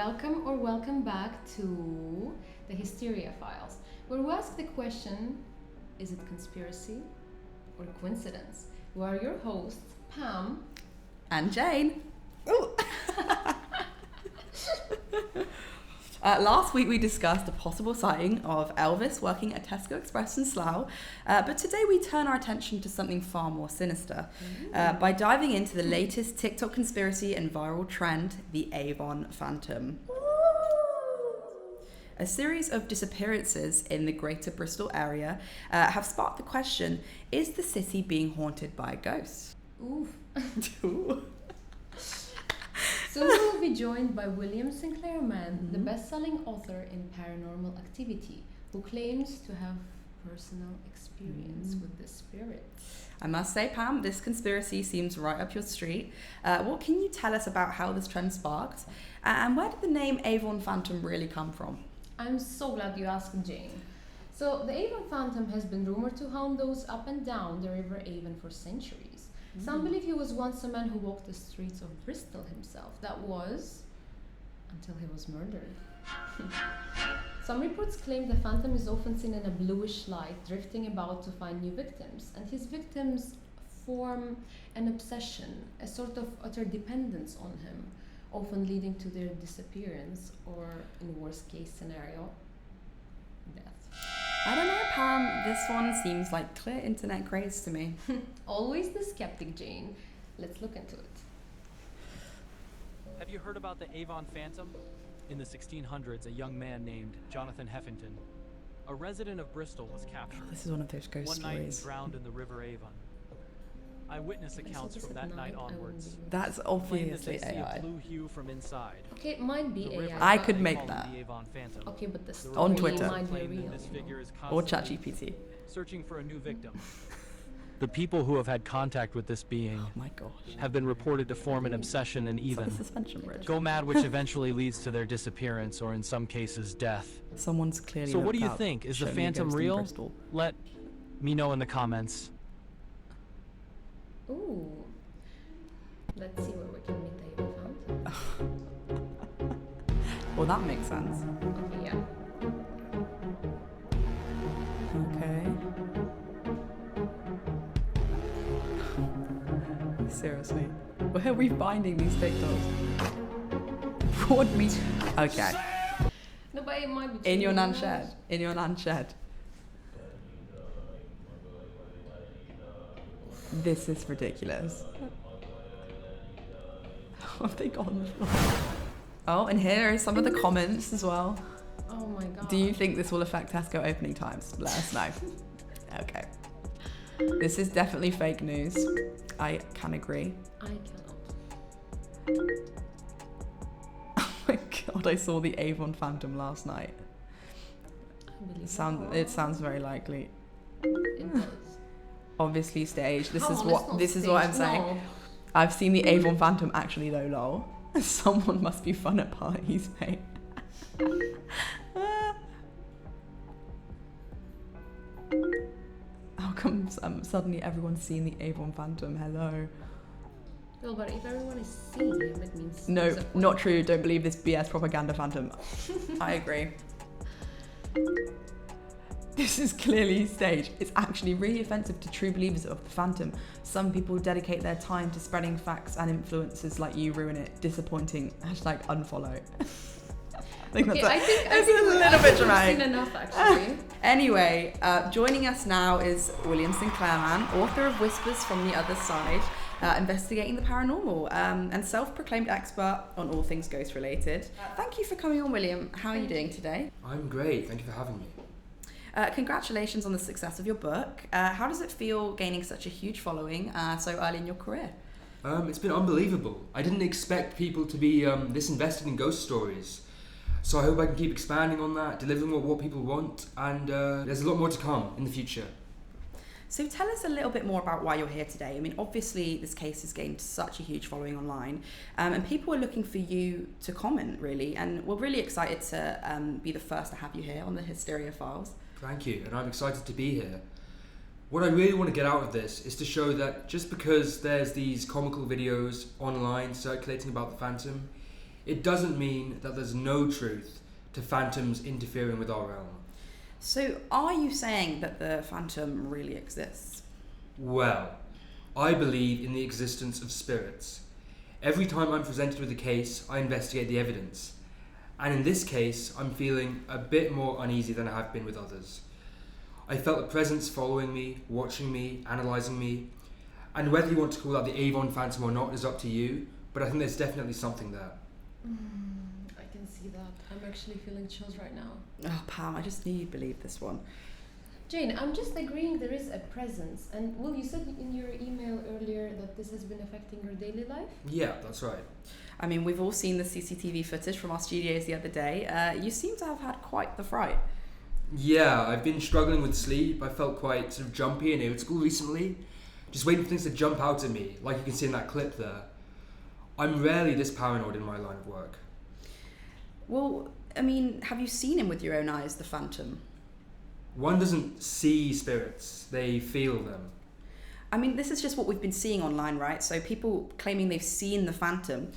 welcome back to the Hysteria files, where we ask the question, is it conspiracy or coincidence? We are your hosts, Pam and Jane. Ooh. Last week we discussed a possible sighting of Elvis working at Tesco Express in Slough, but today we turn our attention to something far more sinister by diving into the latest TikTok conspiracy and viral trend, the Avon Phantom. A series of disappearances in the greater Bristol area have sparked the question, is the city being haunted by a ghost? Oof. Ooh. So we will be joined by William Sinclair Mann, the best-selling author in paranormal activity, who claims to have personal experience with the spirits. I must say, Pam, this conspiracy seems right up your street. What can you tell us about how this trend sparked? And where did the name Avon Phantom really come from? I'm so glad you asked, Jane. So the Avon Phantom has been rumored to haunt those up and down the River Avon for centuries. Some believe he was once a man who walked the streets of Bristol himself. That was until he was murdered. Some reports claim the phantom is often seen in a bluish light, drifting about to find new victims, and his victims form an obsession, a sort of utter dependence on him, often leading to their disappearance, or in worst case scenario, death. I don't know, Pam. This one seems like clear internet craze to me. Always the skeptic, Jane. Let's look into it. Have you heard about the Avon Phantom? In the 1600s, a young man named Jonathan Heffington, a resident of Bristol, was captured. This is one of those ghost one night and stories. drowned in the River Avon. Eyewitness accounts from that night onwards That's claim that obviously they see AI. a blue hue from inside. Okay, it might be The AI. river I but- could they make call that. the Avon Phantom. Okay, but the story On Twitter. might be Claim that real. this figure is Or constantly ChatGPT. searching for a new victim. The people who have had contact with this being Oh my gosh. have been reported to form an obsession and It's like a even suspension bridge. go mad, which eventually leads to their disappearance or in some cases death. Someone's clearly So what looked do you up, think? Is the show me a Phantom ghost in real? Bristol. Let me know in the comments. Ooh. Let's see where we can meet the Avon Phantom. Well, that makes sense. Okay, yeah. Okay. Seriously. Where are we finding these TikToks? Fraud me. Okay. No, but it might be In your true, nan who shed. knows? In your nan shed. This is ridiculous. What have they got on the floor? Oh, and here are some of the comments as well. Oh my god. Do you think this will affect Tesco opening times? Let us know. Okay. This is definitely fake news. I can agree. I cannot. Oh my god, I saw the Avon Phantom last night. I believe It sounds very likely. it does. Obviously staged. This Come is on, what it's not this is what I'm staged, saying. no. I've seen the Avon Phantom actually though, lol. Someone must be fun at parties, mate. How come suddenly everyone's seen the Avon Phantom? Hello. Well, but if everyone is seeing him, it means No, there's a point. not true. Don't believe this BS propaganda phantom. I agree. This is clearly staged. It's actually really offensive to true believers of the Phantom. Some people dedicate their time to spreading facts and influencers like you ruin it. Disappointing. Hashtag unfollow. I think Okay, that's I think a little bit we've dramatic. seen enough, actually. Anyway, joining us now is William Sinclair Mann, author of Whispers from the Other Side, investigating the paranormal, and self-proclaimed expert on all things ghost-related. Thank you for coming on, William. How are you doing today? I'm great, thank you for having me. Congratulations on the success of your book. How does it feel gaining such a huge following so early in your career? It's been unbelievable. I didn't expect people to be this invested in ghost stories. So I hope I can keep expanding on that, delivering what people want, and there's a lot more to come in the future. So tell us a little bit more about why you're here today. I mean, obviously this case has gained such a huge following online, and people are looking for you to comment, really, and we're really excited to be the first to have you here on the Hysteria Files. Thank you, and I'm excited to be here. What I really want to get out of this is to show that just because there's these comical videos online circulating about the Phantom, it doesn't mean that there's no truth to phantoms interfering with our realm. So, are you saying that the phantom really exists? Well, I believe in the existence of spirits. Every time I'm presented with a case, I investigate the evidence. And in this case, I'm feeling a bit more uneasy than I have been with others. I felt a presence following me, watching me, analysing me. And whether you want to call that the Avon Phantom or not is up to you, but I think there's definitely something there. I can see that. I'm actually feeling chills right now. Oh, Pam, I just knew you'd believe this one. Jane, I'm just agreeing there is a presence. And Will, you said in your email earlier that this has been affecting your daily life? Yeah, that's right. I mean, we've all seen the CCTV footage from our studios the other day. You seem to have had quite the fright. Yeah, I've been struggling with sleep. I felt quite sort of jumpy and irritable recently. Just waiting for things to jump out at me, like you can see in that clip there. I'm rarely this paranoid in my line of work. Well, I mean, have you seen him with your own eyes, the phantom? One doesn't see spirits, they feel them. I mean, this is just what we've been seeing online, right? So people claiming they've seen the phantom.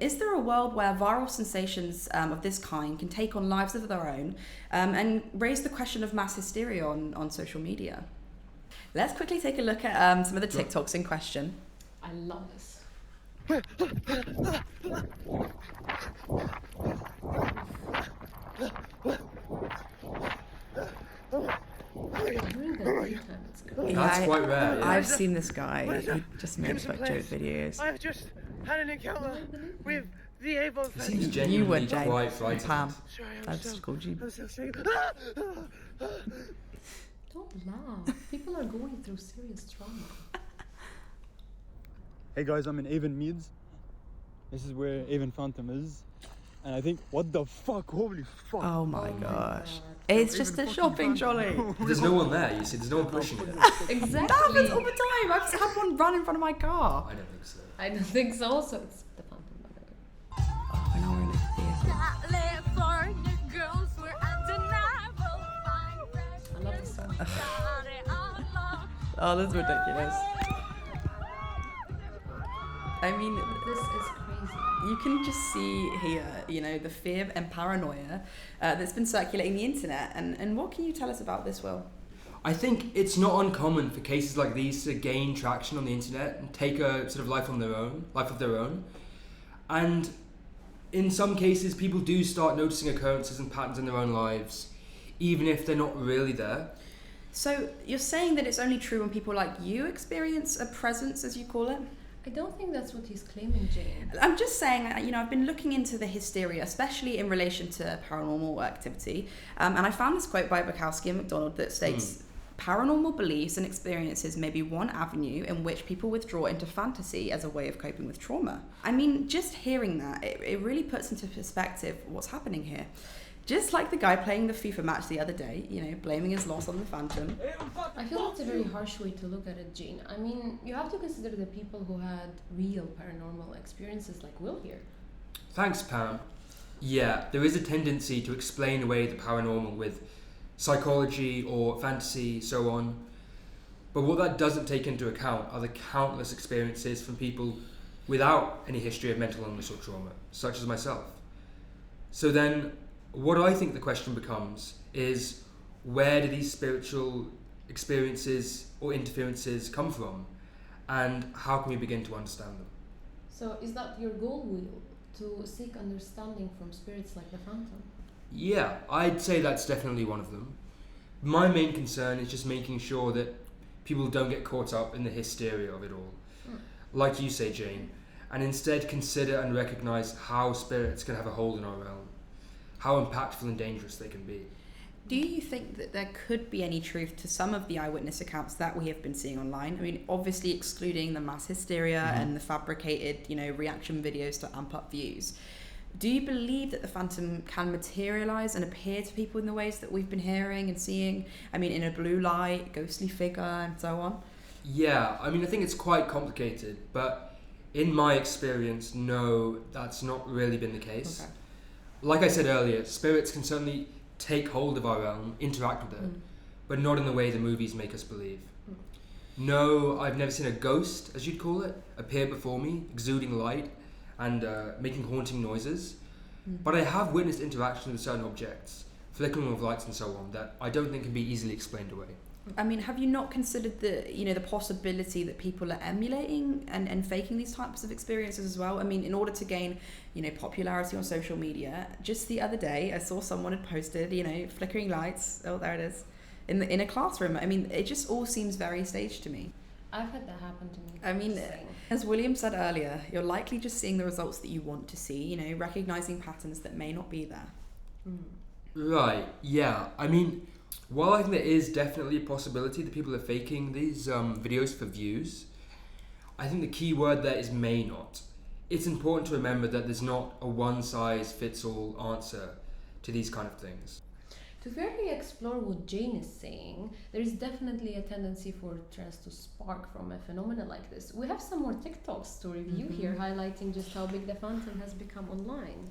Is there a world where viral sensations of this kind can take on lives of their own and raise the question of mass hysteria on social media? Let's quickly take a look at some of the TikToks in question. I love this. During the daytime, it's good. That's quite rare, yeah. I've seen this guy. He just makes like joke videos. I've just had an encounter with the Avon It seems Phantom. genuinely You would, Jane. quite frightening. Pam. Sorry, I've just called you. I'm so sick. Don't laugh. People are going through serious trauma. Hey guys, I'm in Avon Meads. This is where Avon Phantom is. And I think, what the fuck? Holy fuck. Oh my Oh my gosh. God. It's just a shopping trolley. There's no one there, you see, there's no one pushing it. Exactly. That happens all the time. I've had one run in front of my car. I don't think so. I don't think so. So it's the phantom, by the way. Oh, I know we're in a theatre. California girls were undeniable. I love this song. Oh, that's ridiculous. I mean, This is crazy. you can just see here, you know, the fear and paranoia that's been circulating the internet. And what can you tell us about this, Will? I think it's not uncommon for cases like these to gain traction on the internet and take a sort of life of their own. And in some cases, people do start noticing occurrences and patterns in their own lives, even if they're not really there. So you're saying that it's only true when people like you experience a presence, as you call it? I don't think that's what he's claiming, Jane. I'm just saying, you know, I've been looking into the hysteria, especially in relation to paranormal activity, and I found this quote by Bukowski and McDonald that states, paranormal beliefs and experiences may be one avenue in which people withdraw into fantasy as a way of coping with trauma. I mean, just hearing that, it really puts into perspective what's happening here. Just like the guy playing the FIFA match the other day, you know, blaming his loss on the phantom. I feel that's a very harsh way to look at it, Jane. I mean, you have to consider the people who had real paranormal experiences like Will here. Thanks, Pam. Yeah, there is a tendency to explain away the paranormal with psychology or fantasy, so on. But what that doesn't take into account are the countless experiences from people without any history of mental illness or trauma, such as myself. So then, what I think the question becomes is, where do these spiritual experiences or interferences come from? And how can we begin to understand them? So is that your goal, Will, to seek understanding from spirits like the phantom? Yeah, I'd say that's definitely one of them. My main concern is just making sure that people don't get caught up in the hysteria of it all. Like you say, Jane, and instead consider and recognise how spirits can have a hold in our realm, how impactful and dangerous they can be. Do you think that there could be any truth to some of the eyewitness accounts that we have been seeing online? I mean, obviously excluding the mass hysteria and the fabricated, you know, reaction videos to amp up views. Do you believe that the phantom can materialise and appear to people in the ways that we've been hearing and seeing? I mean, in a blue light, ghostly figure, and so on? Yeah, I mean, I think it's quite complicated, but in my experience, no, that's not really been the case. Okay. Like I said earlier, spirits can certainly take hold of our realm, interact with it, but not in the way the movies make us believe. No, I've never seen a ghost, as you'd call it, appear before me, exuding light, and making haunting noises. But I have witnessed interaction with certain objects, flickering of lights and so on, that I don't think can be easily explained away. I mean, have you not considered the possibility that people are emulating and faking these types of experiences as well? I mean, in order to gain, popularity on social media, just the other day I saw someone had posted, flickering lights. Oh, there it is, in a classroom. I mean, it just all seems very staged to me. I've had that happen to me. I mean, as William said earlier, you're likely just seeing the results that you want to see, recognizing patterns that may not be there. Right, yeah. I mean, while I think there is definitely a possibility that people are faking these videos for views, I think the key word there is may not. It's important to remember that there's not a one-size-fits-all answer to these kind of things. To fairly explore what Jane is saying, there is definitely a tendency for trends to spark from a phenomenon like this. We have some more TikToks to review here, highlighting just how big the Phantom has become online.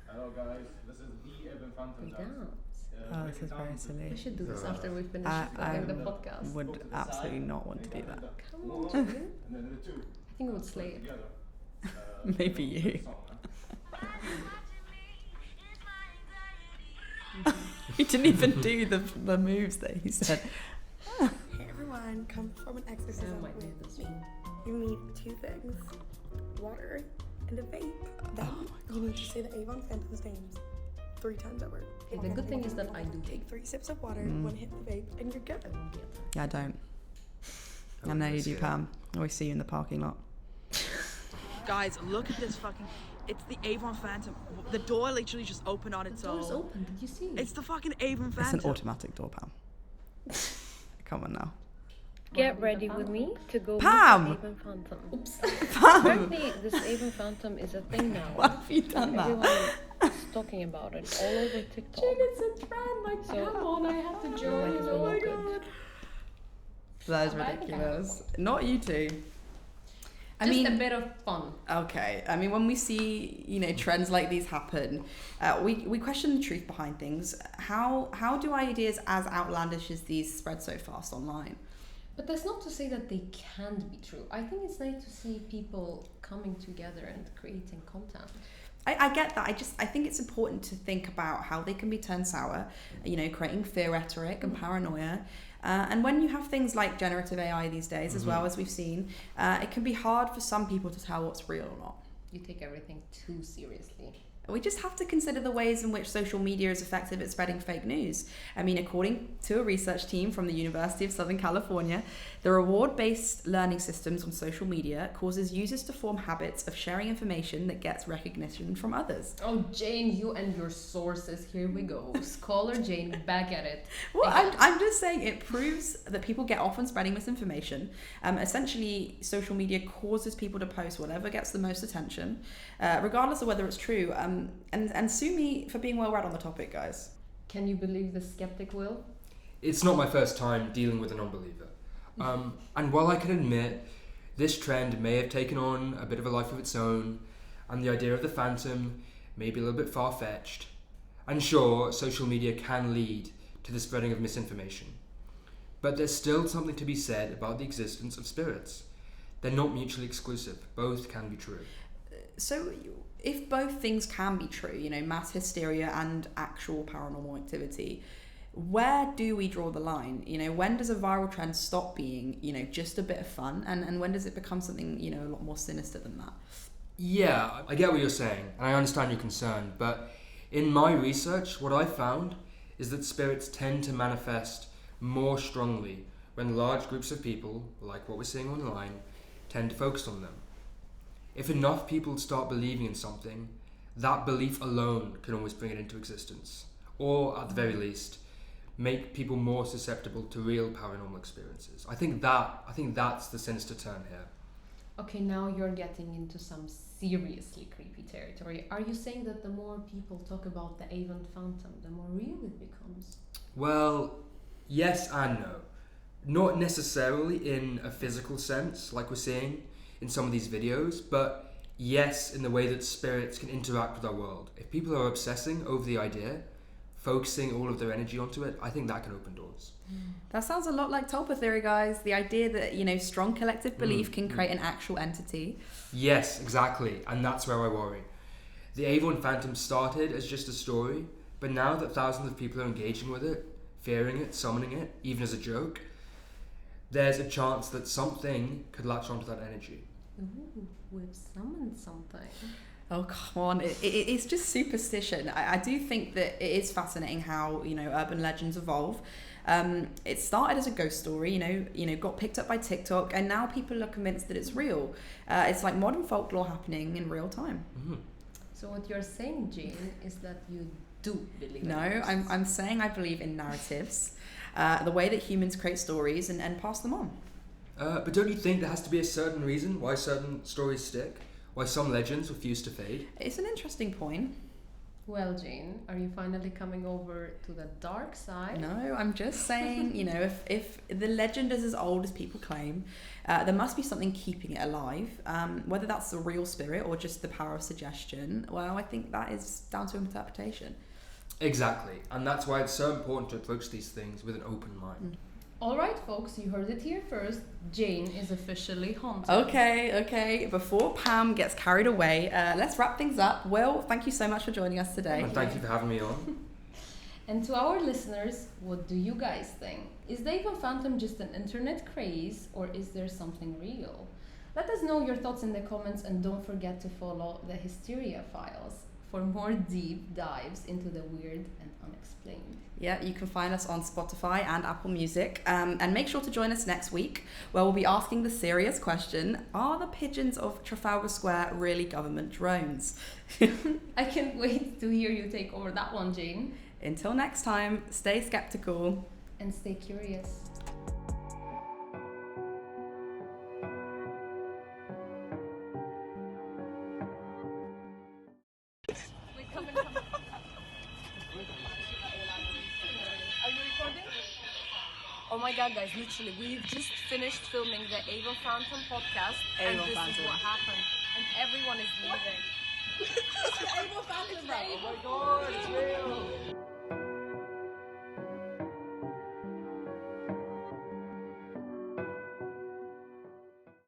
Hello guys, this is the Evan Phantom. We dance. Oh, this is very silly. We should do this after we finish I filming the podcast. would absolutely not want to do that. Come on, Julian. And then the two. I think it would slay it. Together. Maybe you. He didn't even do the moves that he said. Hey everyone, come from an I exorcism might need with this me. one. You need two things, water and a vape. Then you need to say the Avon Phantom's names 3 times over. Okay, the good thing is that I do Take 3 sips of water, 1 hit the vape, and you're good. I won't be attacked. Yeah, I don't. I know you do, Pam. I always see you in the parking lot. Guys, look at this fucking... It's the Avon Phantom. The door literally just opened on its The door's own. open, did you see? It's the fucking Avon Phantom. It's an automatic door, Pam. Come on now. Get ready with me to go Pam! meet the Avon Phantom. Oops. Pam! Apparently, this Avon Phantom is a thing now. Why have you done that? Everyone is talking about it all over TikTok. Jane, it's a trend, like, So- come on, I have to No join. one has been good. That is I think I ridiculous. Not you two. I Just mean, a bit of fun. okay. I mean, when we see, trends like these happen, we question the truth behind things. How do ideas as outlandish as these spread so fast online? But that's not to say that they can't be true. I think it's nice to see people coming together and creating content. I get that. I think it's important to think about how they can be turned sour, creating fear rhetoric and paranoia. And when you have things like generative AI these days, as well as we've seen, it can be hard for some people to tell what's real or not. You take everything too seriously. We just have to consider the ways in which social media is effective at spreading fake news. I mean, according to a research team from the University of Southern California, the reward-based learning systems on social media causes users to form habits of sharing information that gets recognition from others. Oh, Jane, you and your sources. Here we go. Scholar Jane, back at it. Well, I'm just saying it proves that people get off on spreading misinformation. Essentially, social media causes people to post whatever gets the most attention, regardless of whether it's true. And sue me for being well read on the topic, guys. Can you believe the skeptic, Will? It's not my first time dealing with a non-believer. And while I can admit this trend may have taken on a bit of a life of its own, and the idea of the Phantom may be a little bit far-fetched, and sure, social media can lead to the spreading of misinformation. But there's still something to be said about the existence of spirits. They're not mutually exclusive. Both can be true. So if both things can be true, mass hysteria and actual paranormal activity, where do we draw the line? When does a viral trend stop being, just a bit of fun? And when does it become something, a lot more sinister than that? Yeah, I get what you're saying, and I understand your concern, but in my research, what I found is that spirits tend to manifest more strongly when large groups of people, like what we're seeing online, tend to focus on them. If enough people start believing in something, that belief alone can always bring it into existence, or at the very least, make people more susceptible to real paranormal experiences. I think that's the sinister turn here. Okay, now you're getting into some seriously creepy territory. Are you saying that the more people talk about the Avon Phantom, the more real it becomes? Well, yes and no. Not necessarily in a physical sense, like we're seeing in some of these videos, but yes, in the way that spirits can interact with our world. If people are obsessing over the idea focusing all of their energy onto it, I think that can open doors. That sounds a lot like Tulpa theory, guys. The idea that, you know, strong collective belief can create an actual entity. Yes, exactly, and that's where I worry. The Avon Phantom started as just a story, but now that thousands of people are engaging with it, fearing it, summoning it, even as a joke, there's a chance that something could latch onto that energy. Ooh, we've summoned something. Oh, come on. It's just superstition. I do think that it is fascinating how, you know, urban legends evolve. It started as a ghost story, you know, got picked up by TikTok, and now people are convinced that it's real. It's like modern folklore happening in real time. Mm-hmm. So what you're saying, Jane, is that you do believe No, in ghosts. I'm saying I believe in narratives, the way that humans create stories and pass them on. But don't you think there has to be a certain reason why certain stories stick? Why some legends refuse to fade? It's an interesting point. Well, Jane, are you finally coming over to the dark side? No, I'm just saying, you know, if the legend is as old as people claim, there must be something keeping it alive. Whether that's the real spirit or just the power of suggestion, well, I think that is down to interpretation. Exactly, and that's why it's so important to approach these things with an open mind. All right, folks, you heard it here first. Jane is officially haunted. Okay. Before Pam gets carried away, let's wrap things up. Will, thank you so much for joining us today. And thank you for having me on. And to our listeners, what do you guys think? Is the Avon Phantom just an internet craze, or is there something real? Let us know your thoughts in the comments, and don't forget to follow the Hysteria Files for more deep dives into the weird and unexplained. Yeah, you can find us on Spotify and Apple Music. And make sure to join us next week, where we'll be asking the serious question, are the pigeons of Trafalgar Square really government drones? I can't wait to hear you take over that one, Jane. Until next time, stay skeptical. And stay curious. Oh my god, guys, literally, we've just finished filming the Avon Phantom podcast, and Avon this Phantom. is what happened. And everyone is leaving. It's the Avon Phantom, right? Oh my god, it's real.